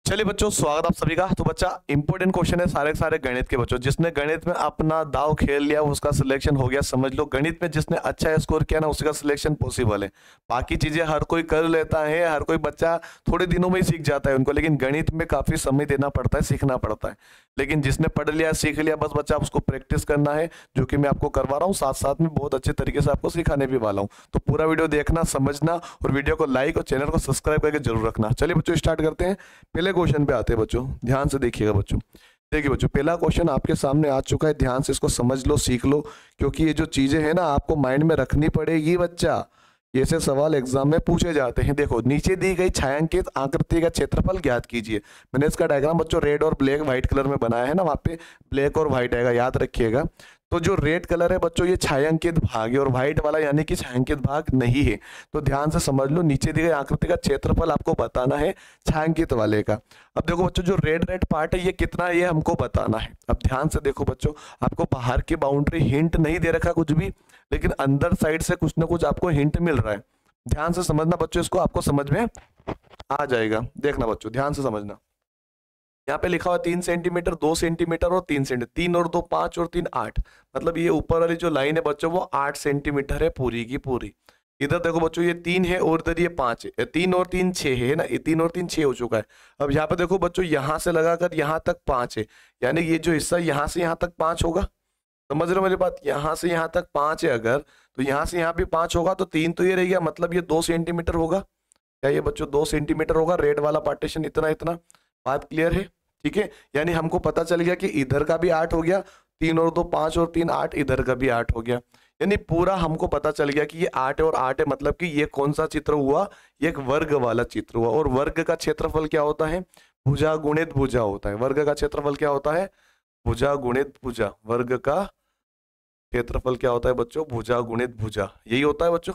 चलिए बच्चों, स्वागत आप सभी का। तो बच्चा इंपॉर्टेंट क्वेश्चन है सारे के सारे गणित के बच्चों। जिसने गणित में अपना दाव खेल लिया उसका सिलेक्शन हो गया, समझ लो। गणित में जिसने अच्छा स्कोर किया ना उसका सिलेक्शन पॉसिबल है। बाकी चीजें हर कोई कर लेता है, हर कोई बच्चा थोड़े दिनों में ही सीख जाता है उनको, लेकिन गणित में काफी समय देना पड़ता है, सीखना पड़ता है। लेकिन जिसने पढ़ लिया सीख लिया, बस बच्चा उसको प्रैक्टिस करना है, जो कि मैं आपको करवा रहा हूँ। साथ साथ में बहुत अच्छे तरीके से आपको सिखाने भी वाला हूँ। तो पूरा वीडियो देखना, समझना और वीडियो को लाइक और चैनल को सब्सक्राइब करके जरूर रखना। चलिए बच्चों स्टार्ट करते हैं। पहले क्वेश्चन पे आते हैं बच्चों, ध्यान से देखिएगा बच्चों। देखिए बच्चों, पहला क्वेश्चन आपके सामने आ चुका है, ध्यान से इसको समझ लो, सीख लो, क्योंकि ये जो चीजें हैं ना आपको माइंड में रखनी पड़ेगी बच्चा। ये से सवाल एग्जाम में पूछे जाते हैं। देखो, नीचे दी गई छायांकित आकृति का क्षेत्रफल ज्ञात कीजिए। मैंने इसका डायग्राम बच्चों रेड और ब्लैक व्हाइट कलर में बनाया है ना, वहां पे ब्लैक और व्हाइट आएगा, याद रखिएगा। तो जो रेड कलर है बच्चों ये छायांकित भाग है और व्हाइट वाला यानी कि छायांकित भाग नहीं है। तो ध्यान से समझ लो, नीचे दी गई आकृति का क्षेत्रफल आपको बताना है छायांकित वाले का। अब देखो बच्चों, जो रेड रेड पार्ट है ये कितना है ये हमको बताना है। अब ध्यान से देखो बच्चों, आपको बाहर की बाउंड्री हिंट नहीं दे रखा कुछ भी, लेकिन अंदर साइड से कुछ ना कुछ आपको हिंट मिल रहा है। ध्यान से समझना बच्चों, इसको आपको समझ में आ जाएगा। देखना बच्चों, ध्यान से समझना। यहाँ पे लिखा हुआ 3 सेंटीमीटर, 2 सेंटीमीटर और 3 सेंटीमीटर। 3 और 2 5 और 3 8, मतलब ये ऊपर वाली जो लाइन है बच्चों वो 8 सेंटीमीटर है पूरी की पूरी। इधर देखो बच्चों, ये 3 है और इधर ये 5 है। 3 और 3 6 है ना, ये 3 और 3 6 हो चुका है। अब यहाँ पे देखो बच्चों, यहाँ से लगाकर यहाँ तक 5 है, यानी ये जो हिस्सा यहाँ से यहाँ तक 5 होगा। समझ रहे हो मेरी बात? यहाँ से यहाँ तक 5 है अगर, तो यहाँ से यहाँ भी 5 होगा, तो 3 तो ये रह गया, मतलब ये 2 सेंटीमीटर होगा। क्या ये बच्चों 2 सेंटीमीटर होगा? रेड वाला पार्टीशन इतना इतना। बात क्लियर है? ठीक है, यानी हमको पता चल गया कि इधर का भी 8 हो गया, 3 और 2 5 और 3 8, इधर का भी 8 हो गया। यानी पूरा हमको पता चल गया कि ये 8 और 8 है, मतलब कि ये कौन सा चित्र हुआ? ये एक वर्ग वाला चित्र हुआ। और वर्ग का क्षेत्रफल क्या होता है? भुजा गुणित भुजा होता है। वर्ग का क्षेत्रफल क्या होता है? भुजा गुणित भुजा। वर्ग का क्षेत्रफल क्या होता है बच्चों? भुजा गुणित भुजा, यही होता है बच्चों।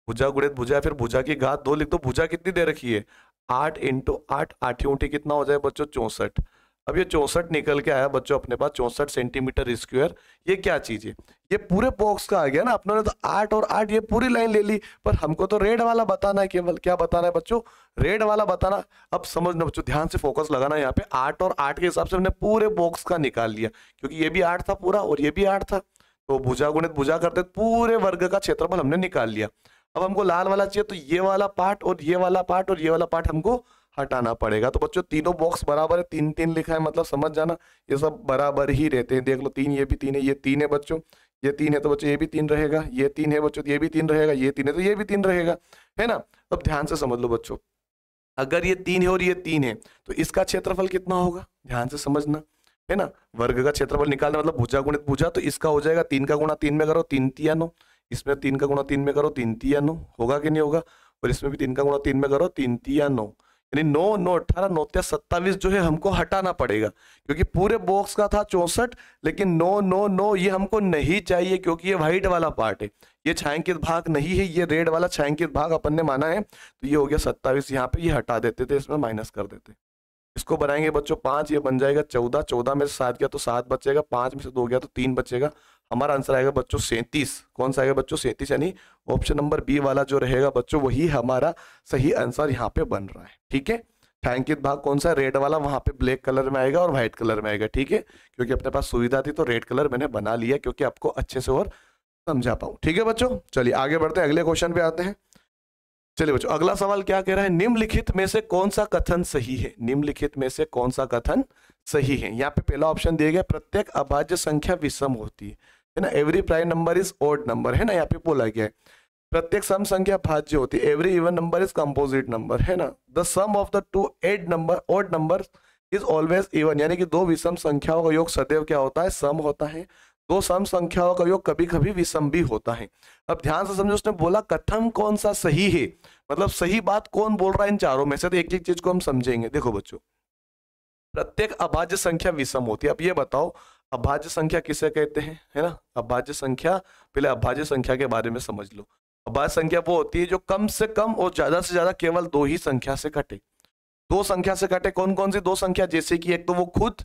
भुजा गुणित भुजा, फिर भुजा की घात 2 लिख दो। भुजा कितनी दे रखी है? 8 × 8, 8 ऊँटी कितना हो जाए बच्चों? 64। अब ये 64 निकल के आया बच्चों अपने पास, 64 सेंटीमीटर स्क्वायर। ये क्या चीज है? ये पूरे बॉक्स का आ गया ना। अपनों ने तो 8 और 8 ये पूरी लाइन ले ली, पर हमको तो रेड वाला बताना है। केवल क्या बताना है बच्चों? रेड वाला बताना। अब समझना बच्चों, ध्यान से फोकस लगाना। यहाँ पे 8 और 8 के हिसाब से हमने पूरे बॉक्स का निकाल लिया, क्योंकि ये भी 8 था पूरा और ये भी 8 था। तो भुजा गुणित भुजा करते पूरे वर्ग का क्षेत्रफल हमने निकाल लिया। अब हमको लाल वाला चाहिए, तो ये वाला पार्ट और ये वाला पार्ट और ये वाला पार्ट हमको हटाना पड़ेगा। तो बच्चों तीनों बॉक्स बराबर है, 3 3 लिखा है, मतलब समझ जाना ये सब बराबर ही रहते हैं। देख लो 3, ये भी 3 है, ये 3 है बच्चों, ये 3 है, तो बच्चों ये भी 3 रहेगा। ये 3 है बच्चों, ये भी 3 रहेगा। ये 3 है तो ये भी 3 रहेगा, है ना। अब ध्यान से समझ लो बच्चों, अगर ये 3 है और ये 3 है तो इसका क्षेत्रफल कितना होगा? ध्यान से समझना, है ना। वर्ग का क्षेत्रफल निकालना मतलब भुजा गुणित भुजा, तो इसका हो जाएगा 3 का गुणा 3 में करो 3 तिया 9, इसमें 3 का गुणा 3 में करो 3 तिया 9, होगा कि नहीं होगा? और इसमें भी 3 का गुणा 3 में करो 3 तिया 9, यानी 9 9 18 9 तिया 27 जो है हमको हटाना पड़ेगा, क्योंकि पूरे बॉक्स का था 64, लेकिन 9 9 9 ये हमको नहीं चाहिए, क्योंकि ये व्हाइट वाला पार्ट है, ये छायांकित भाग नहीं है, ये रेड वाला छायांकित भाग अपन ने माना है। तो ये हो गया 27, यहाँ पे ये हटा देते थे, इसमें माइनस कर देते। इसको बनाएंगे बच्चों 5, ये बन जाएगा 14, 14 में से 7 गया तो 7 बचेगा, 5 में से 2 गया तो 3 बचेगा। हमारा आंसर आएगा बच्चों 37। कौन सा आएगा बच्चों? 37, यानी ऑप्शन नंबर बी वाला जो रहेगा बच्चों वही हमारा सही आंसर यहाँ पे बन रहा है। ठीक है, छायांकित भाग कौन सा? रेड वाला, वहां पे ब्लैक कलर में आएगा और व्हाइट कलर में आएगा। ठीक है, क्योंकि अपने पास सुविधा थी तो रेड कलर मैंने बना लिया, क्योंकि आपको अच्छे से और समझा पाऊं। ठीक है बच्चों, चलिए आगे बढ़ते हैं, अगले क्वेश्चन पे आते हैं। चलिए बच्चों, अगला सवाल क्या कह रहा है? निम्नलिखित में से कौन सा कथन सही है? निम्नलिखित में से कौन सा कथन सही है? यहाँ पे पहला ऑप्शन दिया गया, प्रत्येक अभाज्य संख्या विषम होती है ना। Every prime number is odd number, है ना, यहाँ पे बोला गया है। प्रत्येक सम संख्या भाज्य होती है। Every even number is composite number, है ना। The sum of the two odd number is always even, यानी कि दो विषम संख्याओं का योग सदैव क्या होता है? सम होता है। दो सम संख्याओं का योग कभी कभी विषम भी होता है। अब ध्यान से समझो, उसने बोला कथन कौन सा सही है, मतलब सही बात कौन बोल रहा है इन चारों में से, तो एक एक चीज को हम समझेंगे। देखो बच्चों, प्रत्येक अभाज्य संख्या विषम होती है। अब ये बताओ अभाज्य संख्या किसे कहते हैं, है ना। अभाज्य संख्या, पहले अभाज्य संख्या के बारे में समझ लो। अभाज्य संख्या वो होती है जो कम से कम और ज्यादा से ज्यादा केवल 2 ही संख्या से कटे। 2 संख्या से कटे, कौन कौन सी 2 संख्या? जैसे कि एक तो वो खुद,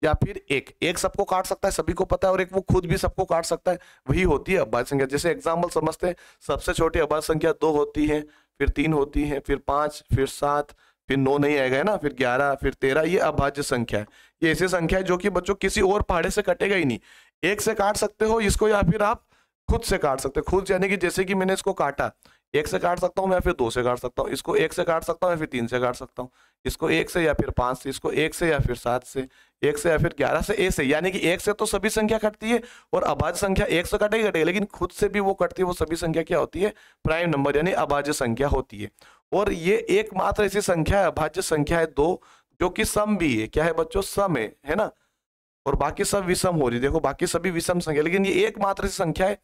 या फिर एक सबको काट सकता है, सभी को पता है, और एक वो खुद भी सबको काट सकता है, वही होती है अभाज्य संख्या। जैसे एग्जाम्पल समझते हैं, सबसे छोटी अभाज्य संख्या 2 होती है, फिर 3 होती है, फिर 5, फिर 7, फिर 9 नहीं आएगा है ना, फिर 11, फिर 13, ये अभाज्य संख्या है। ये ऐसी संख्या है जो कि बच्चों किसी और पहाड़े से कटेगा ही नहीं। एक से काट सकते हो इसको या फिर आप खुद से काट सकते हो। खुद यानी कि जैसे कि मैंने इसको काटा, एक से काट सकता हूँ, या फिर 2 से काट सकता हूँ, इसको एक से काट सकता हूँ या फिर 3 से काट सकता हूँ, इसको 1 से या फिर 5 से, इसको 1 से या फिर 7 से, 1 से या फिर 11 से, ए से। यानी कि 1 से तो सभी संख्या कटती है और अभाज्य संख्या 1 से कटेगी कटेगी, लेकिन खुद से भी वो कटती है, वो सभी संख्या क्या होती है? प्राइम नंबर यानी अभाज्य संख्या होती है। और ये एकमात्र ऐसी संख्या है, अभाज्य संख्या है 2, जो कि सम भी है। क्या है बच्चों? सम है ना। और बाकी सब विषम हो रही, देखो बाकी सभी विषम संख्या, लेकिन ये एकमात्र ऐसी संख्या है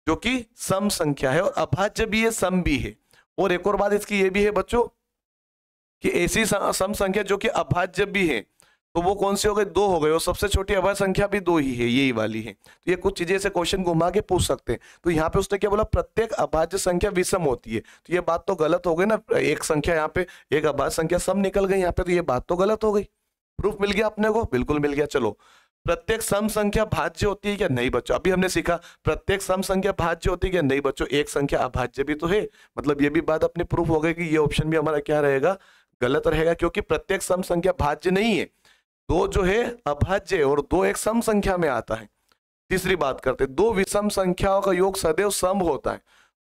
जो कि सम संख्या है और अभाज्य भी है, सम भी है। और एक और बात इसकी ये भी है बच्चों कि ऐसी सम संख्या जो कि अभाज्य भी है, तो वो कौन सी हो गई? 2 हो गई। और सबसे छोटी अभाज्य संख्या भी 2 ही है, यही वाली है। तो ये कुछ चीजें ऐसे क्वेश्चन घुमा के पूछ सकते हैं। तो यहाँ पे उसने क्या बोला? प्रत्येक अभाज्य संख्या विषम होती है। तो ये बात तो गलत हो गई ना, एक संख्या यहाँ पे, एक अभाज्य संख्या सम निकल गई यहाँ पे, तो ये बात तो गलत हो गई। प्रूफ मिल गया अपने को? बिल्कुल मिल गया। चलो, प्रत्येक सम संख्या भाज्य होती है क्या? नहीं बच्चों। अभी हमने सीखा प्रत्येक सम संख्या भाज्य होती है क्या? नहीं बच्चों। एक संख्या अभाज्य भी तो है। मतलब ये भी बात अपनी प्रूफ हो गई कि ये ऑप्शन भी हमारा क्या रहेगा? गलत रहेगा, क्योंकि प्रत्येक सम संख्या भाज्य नहीं है। 2 जो है अभाज्य है और 2 एक सम संख्या में आता है। तीसरी बात करते हैं, 2 विषम संख्याओं का योग सदैव सम होता है।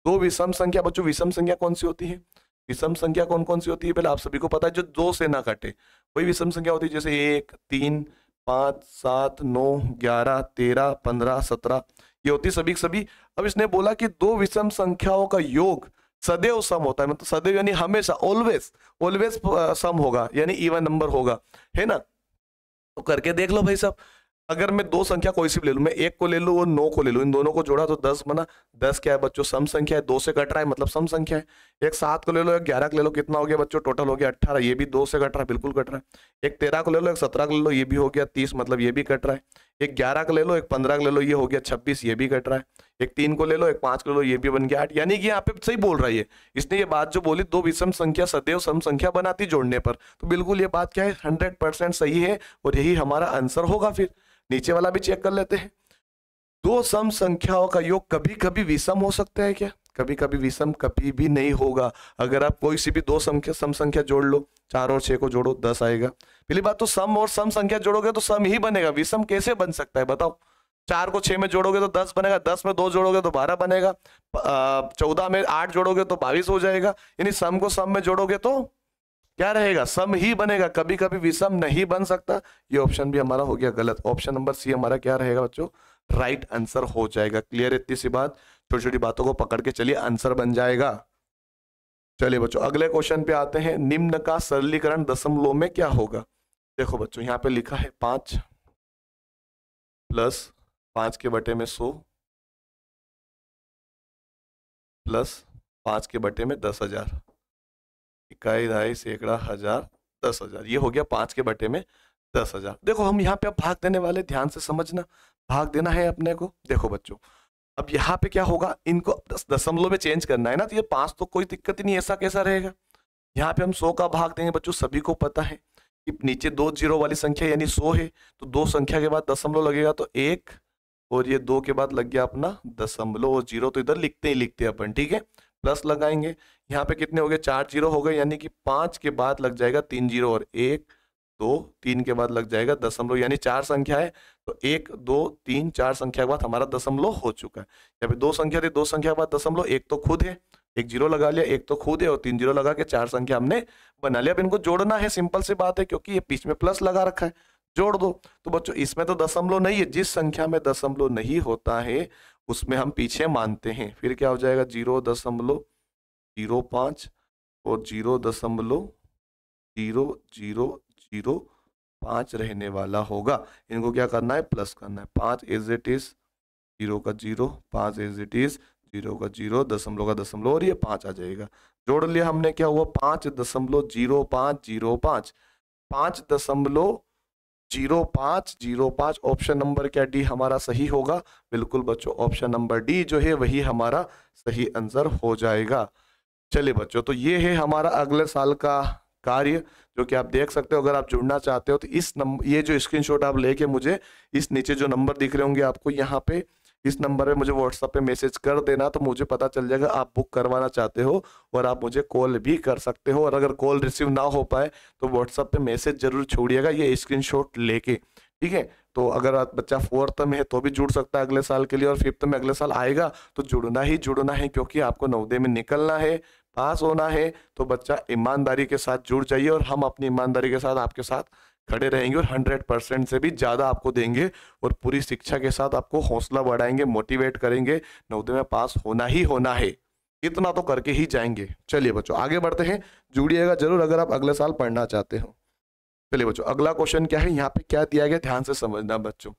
2 विषम संख्या बच्चों, विषम संख्या कौन सी होती है? विषम संख्या कौन कौन सी होती है? पहले आप सभी को पता है, जो 2 से ना कटे वही विषम संख्या होती है। जैसे 1, 3, 5, 7, 9, 11, 13, 15, 17, ये होती सभी सभी। अब इसने बोला कि 2 विषम संख्याओं का योग सदैव सम होता है। मतलब सदैव यानी हमेशा, ऑलवेज ऑलवेज सम होगा, यानी इवन नंबर होगा, है ना। तो करके देख लो भाई साहब। अगर मैं 2 संख्या कोई सी भी ले लूं, मैं 1 को ले लूं और 9 को ले लूं, इन दोनों को जोड़ा तो 10 बना। 10 क्या है बच्चों? सम संख्या है, 2 से कट रहा है मतलब सम संख्या है। एक 7 को ले लो, एक 11 को ले लो, कितना हो गया बच्चों? टोटल हो गया 18, ये भी 2 से कट रहा है, बिल्कुल कट रहा है। एक 13 को ले लो, एक 17 को ले लो, ये भी हो गया 30, मतलब ये भी कट रहा है। एक 11 को ले लो, एक 15 को ले लो, ये हो गया 26, ये भी कट रहा है। एक 3 को ले लो, एक 5 को ले लो, ये भी बन गया 8। यानी कि यहाँ पे सही बोल रहा है ये, इसने ये बात जो बोली 2 विषम संख्या सदैव सम संख्या बनाती जोड़ने पर, तो बिल्कुल ये बात क्या है? 100% सही है और यही हमारा आंसर होगा। फिर नीचे वाला भी चेक कर लेते हैं। 2 सम संख्याओं का योग कभी कभी विषम हो सकता है क्या? कभी कभी विषम कभी भी नहीं होगा। अगर आप कोई सी भी 2 सम संख्या जोड़ लो, 4 और 6 को जोड़ो 10 आएगा। पहली बात तो सम और सम संख्या जोड़ोगे तो सम ही बनेगा, विषम कैसे बन सकता है बताओ? 4 को 6 में जोड़ोगे तो 10 बनेगा, 10 में 2 जोड़ोगे तो 12 बनेगा, 14 में 8 जोड़ोगे तो 22 हो जाएगा। यानी सम को सम में जोड़ोगे तो क्या रहेगा? सम ही बनेगा, कभी कभी विषम नहीं बन सकता। ये ऑप्शन भी हमारा हो गया गलत। ऑप्शन नंबर सी हमारा क्या रहेगा बच्चों? राइट आंसर हो जाएगा। क्लियर? इतनी सी बात, छोटी छोटी बातों को पकड़ के चलिए, आंसर बन जाएगा। चलिए बच्चों अगले क्वेश्चन पे आते हैं। निम्न का सरलीकरण दशमलव में क्या होगा? देखो बच्चों यहाँ पे लिखा है 5 प्लस 5 के बटे में 100 प्लस 5 के बटे में 10,000, इकाई, दहाई, सैकड़ा, हजार, 10,000। ये हो गया 5 के बटे में 10,000। देखो हम यहाँ पे अब भाग देने वाले, ध्यान से समझना, भाग देना है अपने को। देखो बच्चों अब यहाँ पे क्या होगा? इनको दशमलव में चेंज करना है ना, तो ये 5 तो कोई दिक्कत ही नहीं, ऐसा कैसा रहेगा? यहाँ पे हम 100 का भाग देंगे बच्चों, सभी को पता है कि नीचे 2 जीरो वाली संख्या यानी 100 है, तो 2 संख्या के बाद दशमलव लगेगा, तो 1 और ये 2 के बाद लग गया अपना दशमलव, और जीरो तो इधर लिखते ही लिखते अपन, ठीक है। प्लस लगाएंगे, यहाँ पे कितने हो गए? 4 जीरो हो गए, यानी कि 5 के बाद लग जाएगा 3 जीरो, और 1 2 3 के बाद लग जाएगा दशमलव, यानी 4 संख्या है तो 1 2 3 4 संख्या के बाद हमारा दशमलव हो चुका है। यहाँ पे 2 संख्या थी, 2 संख्या के बाद दशमलव, 1 तो खुद है, 1 जीरो लगा लिया, 1 तो खुद है, और 3 जीरो लगा के 4 संख्या हमने बना लिया। अब इनको जोड़ना है, सिंपल सी बात है, क्योंकि ये बीच में प्लस लगा रखा है, जोड़ दो। तो बच्चों इसमें तो दशमलव नहीं है, जिस संख्या में दशमलव नहीं होता है उसमें हम पीछे मानते हैं। फिर क्या हो जाएगा? 0.05 और 0.0005 रहने वाला होगा। इनको क्या करना है? प्लस करना है। 5 एज इट इज, 0 का 0, 5 एज इट इज, 0 का 0, दशमलव का दशमलव, और ये 5 आ जाएगा। जोड़ लिया हमने, क्या हुआ? 5.0505, 5.0505। ऑप्शन नंबर क्या? डी हमारा सही होगा। बिल्कुल बच्चों, ऑप्शन नंबर डी जो है वही हमारा सही आंसर हो जाएगा। चलिए बच्चों, तो ये है हमारा अगले साल का कार्य, जो कि आप देख सकते हो। अगर आप जुड़ना चाहते हो तो इस नंबर, ये जो स्क्रीनशॉट आप लेके मुझे इस नीचे जो नंबर दिख रहे होंगे आपको यहाँ पे, इस नंबर पे मुझे व्हाट्सएप पे मैसेज कर देना, तो मुझे पता चल जाएगा आप बुक करवाना चाहते हो, और आप मुझे कॉल भी कर सकते हो। और अगर कॉल रिसीव ना हो पाए तो व्हाट्सएप पे मैसेज जरूर छोड़िएगा ये स्क्रीनशॉट लेके, ठीक है। तो अगर आप बच्चा 4th में है तो भी जुड़ सकता है अगले साल के लिए, और 5th में अगले साल आएगा तो जुड़ना ही जुड़ना है, क्योंकि आपको नवोदय में निकलना है, पास होना है। तो बच्चा ईमानदारी के साथ जुड़ जाइए, और हम अपनी ईमानदारी के साथ आपके साथ खड़े रहेंगे, और 100% से भी ज़्यादा आपको देंगे, और पूरी शिक्षा के साथ आपको हौसला बढ़ाएंगे, मोटिवेट करेंगे। नवोदय में पास होना ही होना है, इतना तो करके ही जाएंगे। चलिए बच्चों आगे बढ़ते हैं, जुड़िएगा जरूर अगर आप अगले साल पढ़ना चाहते हो। चलिए बच्चों अगला क्वेश्चन क्या है, यहाँ पे क्या दिया गया ध्यान से समझना बच्चों।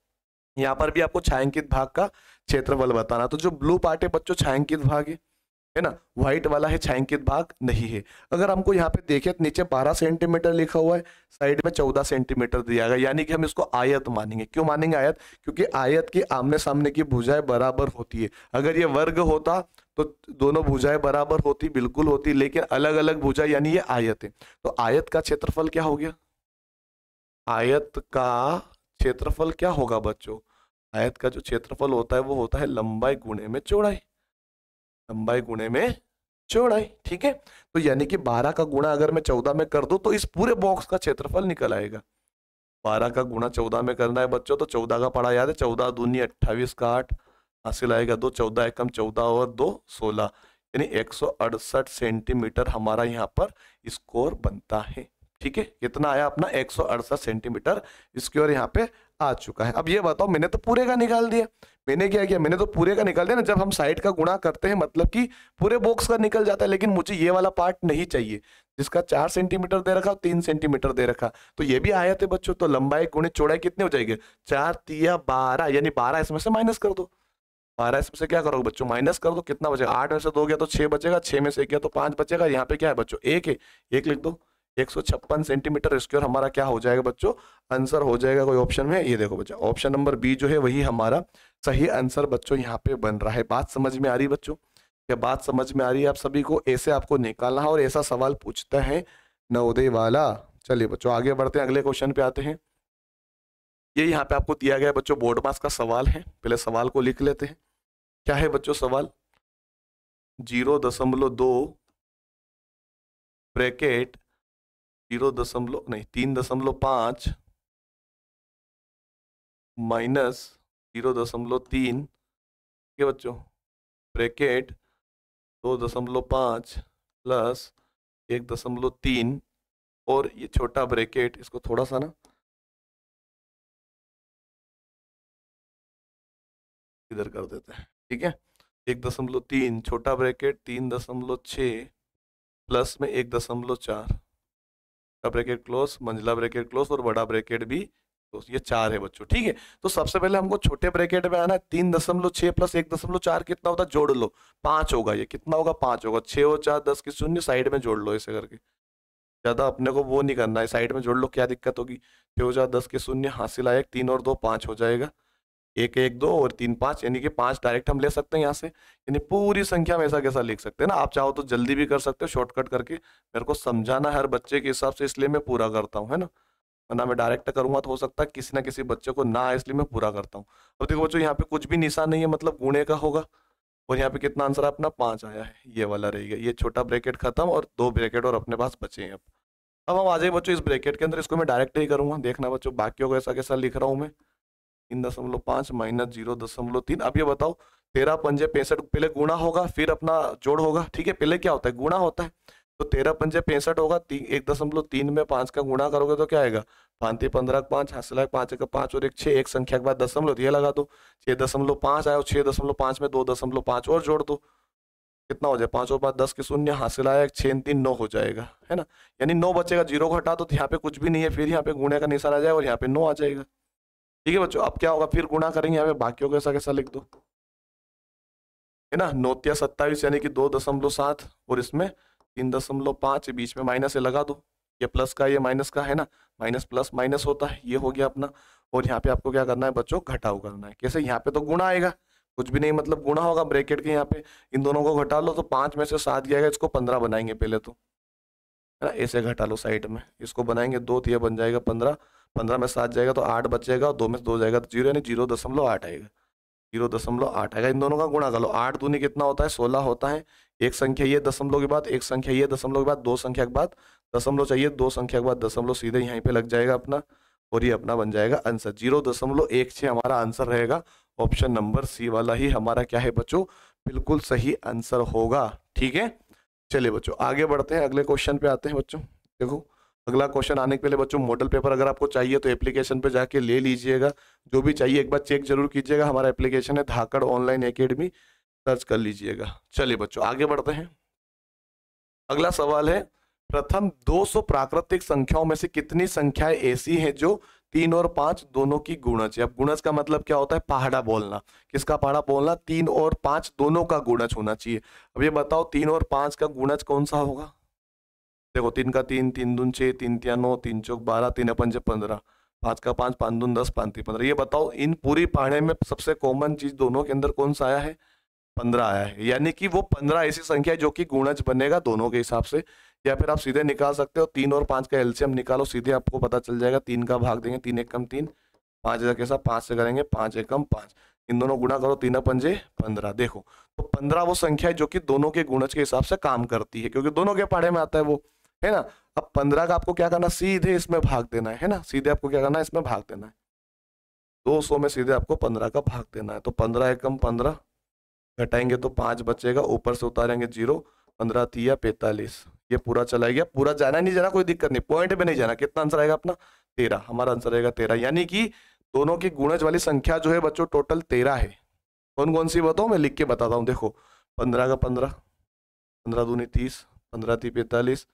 यहाँ पर भी आपको छायांकित भाग का क्षेत्रफल बताना। तो जो ब्लू पार्ट है बच्चों छायांकित भाग है ना, व्हाइट वाला है छायांकित भाग नहीं है। अगर हमको यहाँ पे देखें तो नीचे 12 सेंटीमीटर लिखा हुआ है, साइड में 14 सेंटीमीटर दिया गया, यानी कि हम इसको आयत मानेंगे। क्यों मानेंगे आयत? क्योंकि आयत की आमने सामने की भुजाएं बराबर होती है। अगर ये वर्ग होता तो दोनों भुजाएं बराबर होती, बिल्कुल होती, लेकिन अलग अलग भुजा यानी ये आयत है। तो आयत का क्षेत्रफल क्या हो गया? आयत का क्षेत्रफल क्या होगा बच्चों? आयत का जो क्षेत्रफल होता है वो होता है लंबाई गुणे में चौड़ाई, लंबाई गुणे में चौड़ाई, ठीक है। तो यानी कि 12 का गुणा अगर मैं 14 में कर दूं तो इस पूरे बॉक्स का क्षेत्रफल निकल आएगा। 12 का गुणा 14 में करना है बच्चों, तो 14 का पढ़ा याद है, 14 दूनी 28 का 8 हासिल आएगा 2, 14 एकम 14 और 2 16, यानी 168 सेंटीमीटर हमारा यहाँ पर स्कोर बनता है, ठीक है। कितना आया अपना? 168 सेंटीमीटर स्क्वायर यहाँ पे आ चुका है। अब ये बताओ, मैंने तो पूरे का निकाल दिया। मैंने क्या किया? मैंने तो पूरे का निकाल दिया ना। जब हम साइड का गुणा करते हैं मतलब कि पूरे बॉक्स का निकल जाता है, लेकिन मुझे ये वाला पार्ट नहीं चाहिए जिसका 4 सेंटीमीटर दे रखा, 3 सेंटीमीटर दे रखा। तो ये भी आयत है बच्चों, तो लंबाई गुणे चौड़ाई कितनी हो जाएगी? 4 तिया 12, यानी 12 इसमें से माइनस कर दो। 12 इसमें से क्या करोगे बच्चों? माइनस कर दो। कितना बचेगा? 8 में से 2 गया तो 6 बचेगा, 6 में से 1 गया तो 5 बचेगा। यहाँ पे क्या है बच्चों? 1 है, 1 लिख दो। 156 सेंटीमीटर स्क्वायर हमारा क्या हो जाएगा बच्चों? आंसर हो जाएगा। कोई ऑप्शन में? ये देखो बच्चों, ऑप्शन नंबर बी जो है वही हमारा सही आंसर बच्चों यहाँ पे बन रहा है। बात समझ में आ रही बच्चों? क्या बात समझ में आ रही है आप सभी को? ऐसे आपको निकालना है और ऐसा सवाल पूछता है नवोदय वाला। चलिए बच्चों आगे बढ़ते हैं, अगले क्वेश्चन पे आते हैं। ये यहाँ पे आपको दिया गया है बच्चों, बोर्ड मास का सवाल है। पहले सवाल को लिख लेते हैं। क्या है बच्चों सवाल? 0.2 ब्रैकेट 3.5 माइनस 0.3, ठीक है बच्चों, ब्रैकेट 2.5 प्लस 1.3, और ये छोटा ब्रैकेट, इसको थोड़ा सा ना इधर कर देते हैं, ठीक है। 1.3 छोटा ब्रैकेट 3.6 प्लस में 1.4 का ब्रैकेट क्लोज, मंझला ब्रैकेट क्लोज, और बड़ा ब्रैकेट भी क्लोज। ये 4 है बच्चों, ठीक है। तो सबसे पहले हमको छोटे ब्रैकेट में आना है। 3.6 प्लस 1.4 कितना होता है? जोड़ लो, 5 होगा। ये कितना होगा? 5 होगा। 6 और 4 10 की शून्य, साइड में जोड़ लो ऐसे करके। ज्यादा अपने को वो नहीं करना है, साइड में जोड़ लो, क्या दिक्कत होगी? 6 और 4 10 के शून्य, हासिल आया 3 और 2 5 हो जाएगा। 1 1 2 और 3 5, यानी कि 5 डायरेक्ट हम ले सकते हैं यहाँ से, यानी पूरी संख्या में ऐसा कैसा लिख सकते हैं ना। आप चाहो तो जल्दी भी कर सकते हो शॉर्टकट करके। मेरे को समझाना है हर बच्चे के हिसाब से, इसलिए मैं पूरा करता हूँ, है ना। वरना मैं डायरेक्ट करूंगा तो हो सकता है किसी ना किसी बच्चे को ना आए, इसलिए मैं पूरा करता हूँ। अब देखो बच्चों, यहाँ पे कुछ भी निशान नहीं है, मतलब गुणे का होगा। और यहाँ पे कितना आंसर अपना? 5 आया है, ये वाला रहेगा। ये छोटा ब्रैकेट खत्म, और 2 ब्रैकेट और अपने पास बचे हैं। अब हम आ जाए बच्चों इस ब्रैकेट के अंदर, इसको मैं डायरेक्ट ही करूंगा। देखना बच्चों बाकियों को ऐसा कैसा लिख रहा हूँ मैं। 3.5 माइनस 0.3। अब ये बताओ, 13 पंजे 65, पहले गुणा होगा फिर अपना जोड़ होगा, ठीक है। पहले क्या होता है? गुणा होता है। तो 13 पंजे 65 होगा, 1.3 में 5 का गुणा करोगे तो क्या आएगा? 5 15 5 हासिल है 5 का 5 और 1 6, एक संख्या के बाद दशमलव ये लगा दो। 6.5 आया, और 6.5 में 2.5 और जोड़ दो, कितना हो जाए? 5 और 5 10 के शून्य, हासिल आया 6 3 9 हो जाएगा, है ना। यानी 9 बचेगा, 0 को हटा दो तो यहाँ पे कुछ भी नहीं है, फिर यहाँ पे गुणे का निशान आ जाएगा और यहाँ पे 9 आ जाएगा, ठीक है बच्चों। अब क्या होगा? फिर गुणा करेंगे, यहाँ पे बाकियों को ऐसा कैसा लिख दो, है ना। 9 तिया 27, यानी कि 2.7, और इसमें 3.5, बीच में माइनस से लगा दो। ये प्लस का ये माइनस का, है ना। माइनस प्लस माइनस होता है, ये हो गया अपना। और यहाँ पे आपको क्या करना है बच्चों? घटाव करना है। कैसे? यहाँ पे तो गुणा आएगा, कुछ भी नहीं, मतलब गुणा होगा ब्रैकेट के यहाँ पे। इन दोनों को घटा लो तो 5 में से 7 गया, इसको 15 बनाएंगे पहले तो, है ना। ऐसे घटा लो साइड में, इसको बनाएंगे 2 तो यह बन जाएगा 15, 15 में 7 जाएगा तो 8 बचेगा, और 2 में से 2 जाएगा तो 0, यानी 0.8 आएगा। 0.8 आएगा। इन दोनों का गुणा कर लो, 8 दूनी कितना होता है 16 होता है। एक संख्या ये दशमलव के बाद, एक संख्या ये दशमलव के बाद, दो संख्या के बाद दशमलव चाहिए, दो संख्या के बाद दशमलव सीधे यहीं पे लग जाएगा अपना, और ये अपना बन जाएगा आंसर। 0.16 हमारा आंसर रहेगा। ऑप्शन नंबर सी वाला ही हमारा क्या है बच्चों, बिल्कुल सही आंसर होगा। ठीक है, चलिए बच्चों आगे बढ़ते हैं, अगले क्वेश्चन पे आते हैं बच्चों। देखो अगला क्वेश्चन आने के पहले बच्चों मॉडल पेपर अगर आपको चाहिए तो एप्लीकेशन पे जाके ले लीजिएगा। जो भी चाहिए एक बार चेक जरूर कीजिएगा, हमारा एप्लीकेशन है धाकड़ ऑनलाइन एकेडमी, सर्च कर लीजिएगा। चलिए बच्चों आगे बढ़ते हैं। अगला सवाल है, प्रथम 200 प्राकृतिक संख्याओं में से कितनी संख्याएं ऐसी हैं जो 3 और 5 दोनों की गुणज है। अब गुणज का मतलब क्या होता है, पहाड़ा बोलना। किसका पहाड़ा बोलना, 3 और 5 दोनों का गुणज होना चाहिए। अब ये बताओ 3 और 5 का गुणज कौन सा होगा। देखो 3 का 3, 3 दून 6, 3 तिया 9, 3 चौक 12, 3 पंजे 15, 5 का 5, 5 दून 10, 5 3 15। ये बताओ इन पूरी पहाड़े में सबसे कॉमन चीज दोनों के अंदर कौन सा आया है, 15 आया है। यानी कि वो 15 ऐसी संख्या है जो कि गुणज बनेगा दोनों के हिसाब से। या फिर आप सीधे निकाल सकते हो, 3 और 5 का एलसीएम निकालो, सीधे आपको पता चल जाएगा। 3 का भाग देंगे 3 एकम 3, 5 कैसा 5 से करेंगे 5 एकम 5, इन दोनों गुणा करो 3 पंजे 15। देखो तो 15 वो संख्या है जो कि दोनों के गुणज के हिसाब से काम करती है, क्योंकि दोनों के पहाड़े में आता है वो, है ना। अब 15 का आपको क्या करना, सीधे इसमें भाग देना है ना, सीधे आपको क्या करना है, इसमें भाग देना है। 200 में सीधे आपको 15 का भाग देना है। तो 15 एकम 15, घटाएंगे तो 5 बचेगा, ऊपर से उतारेंगे 0, 15 तिया 45। ये पूरा चला गया, पूरा जाना नहीं जाना कोई दिक्कत नहीं, पॉइंट पे नहीं जाना। कितना आंसर आएगा अपना 13, हमारा आंसर रहेगा 13। यानी कि दोनों की गुणज वाली संख्या जो है बच्चों टोटल 13 है। कौन कौन सी बताओ, मैं लिख के बताता हूँ। देखो 15 का 15, 15 दूनी 30, 15 ती 45,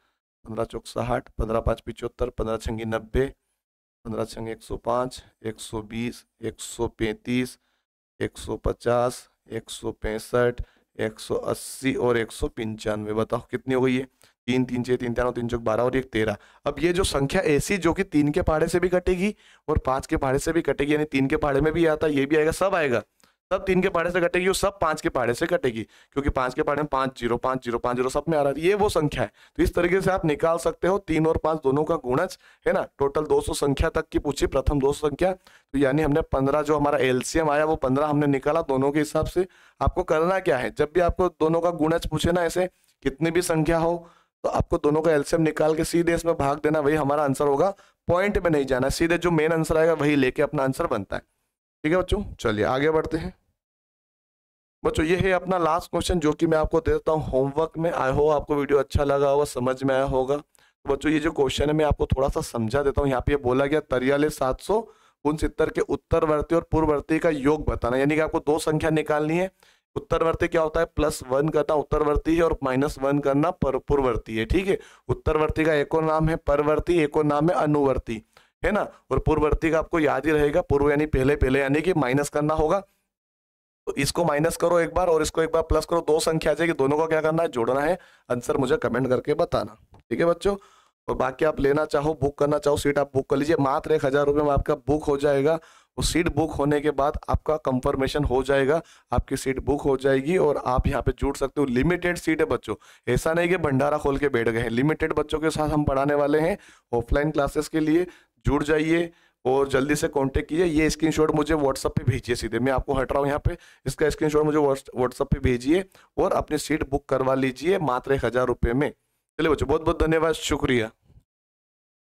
15 चौक 60, 15 5 75, 15 छंगी 90, 15 छंग 105, 120, 135, 150, 165, 180 और 195। बताओ कितनी हो गई है, 3 3 6 3 3 3 चौक 12 और 1 13। अब ये जो संख्या ऐसी जो कि 3 के पहाड़े से भी कटेगी और 5 के पहाड़े से भी कटेगी, यानी 3 के पहाड़े में भी आता है, ये भी आएगा, सब आएगा। सब 3 के पहाड़े से कटेगी और सब 5 के पहाड़े से कटेगी, क्योंकि 5 के पहाड़े में 5 0 5 0 5 0 सब में आ रहा है, ये वो संख्या है। तो इस तरीके से आप निकाल सकते हो 3 और 5 दोनों का गुणज, है ना। टोटल 200 संख्या तक की पूछी, प्रथम 200 संख्या, तो यानी हमने 15 जो हमारा एलसीएम आया वो 15 हमने निकाला दोनों के हिसाब से। आपको करना क्या है, जब भी आपको दोनों का गुणज पूछे ना, ऐसे कितनी भी संख्या हो, तो आपको दोनों का एलसीएम निकाल के सीधे इसमें भाग देना, वही हमारा आंसर होगा। पॉइंट में नहीं जाना, सीधे जो मेन आंसर आएगा वही लेके अपना आंसर बनता है। ठीक है बच्चों, चलिए आगे बढ़ते हैं। बच्चों ये है अपना लास्ट क्वेश्चन जो कि मैं आपको देता हूँ होमवर्क में। आई होप आपको वीडियो अच्छा लगा होगा, समझ में आया होगा। तो बच्चों ये जो क्वेश्चन है मैं आपको थोड़ा सा समझा देता हूँ। यहाँ पे बोला गया 43,769 के उत्तरवर्ती और पूर्ववर्ती का योग बताना, यानी कि आपको दो संख्या निकालनी है। उत्तरवर्ती क्या होता है, +1 करना उत्तरवर्ती है और -1 करना पूर्ववर्ती है। ठीक है, उत्तरवर्ती का एक और नाम है परवर्ती, एक और नाम है अनुवर्ती, है ना। और पूर्ववर्ती का आपको याद ही रहेगा, पूर्व यानी पहले पहले, यानी कि माइनस करना होगा। तो इसको माइनस करो एक बार और इसको एक बार प्लस करो, दो संख्या आ जाएगी, दोनों को क्या करना है, जोड़ना है। आंसर मुझे कमेंट करके बताना। ठीक है बच्चों, और बाकी आप लेना चाहो, बुक करना चाहो सीट, आप बुक कर लीजिए। मात्र 1,000 रुपये में आपका बुक हो जाएगा। और सीट बुक होने के बाद आपका कंफर्मेशन हो जाएगा, आपकी सीट बुक हो जाएगी और आप यहाँ पे जुड़ सकते हो। लिमिटेड सीट है बच्चों, ऐसा नहीं कि भंडारा खोल के बैठ गए हैं। लिमिटेड बच्चों के साथ हम पढ़ाने वाले हैं ऑफलाइन क्लासेस के लिए। जुड़ जाइए और जल्दी से कांटेक्ट कीजिए। ये स्क्रीनशॉट मुझे व्हाट्सएप पे भेजिए, सीधे मैं आपको हट रहा हूँ यहाँ पे, इसका स्क्रीनशॉट मुझे व्हाट्सएप पे भेजिए और अपनी सीट बुक करवा लीजिए मात्र 1,000 रुपये में। चलिए बच्चों, बहुत बहुत धन्यवाद, शुक्रिया।